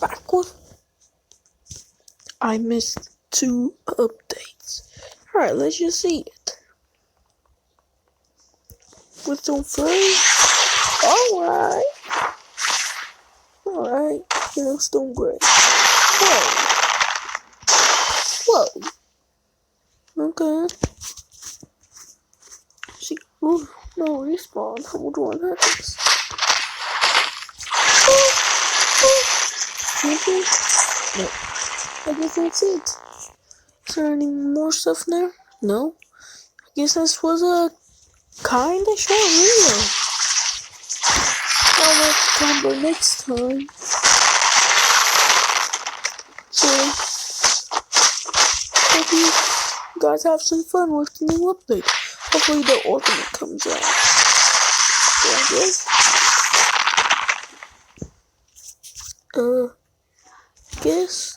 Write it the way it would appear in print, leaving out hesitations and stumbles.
Backward. I missed 2 updates. Alright, let's just see it. Windstorm 3. Alright. Windstorm Gray. Whoa. Okay. See, ooh, no respawn. How would one have this? No. I guess that's it. Is there any more stuff there? No. I guess this was a kinda short video. I'll have to come next time. So, hope you guys have some fun with the new update. Hopefully the ultimate comes out. So I guess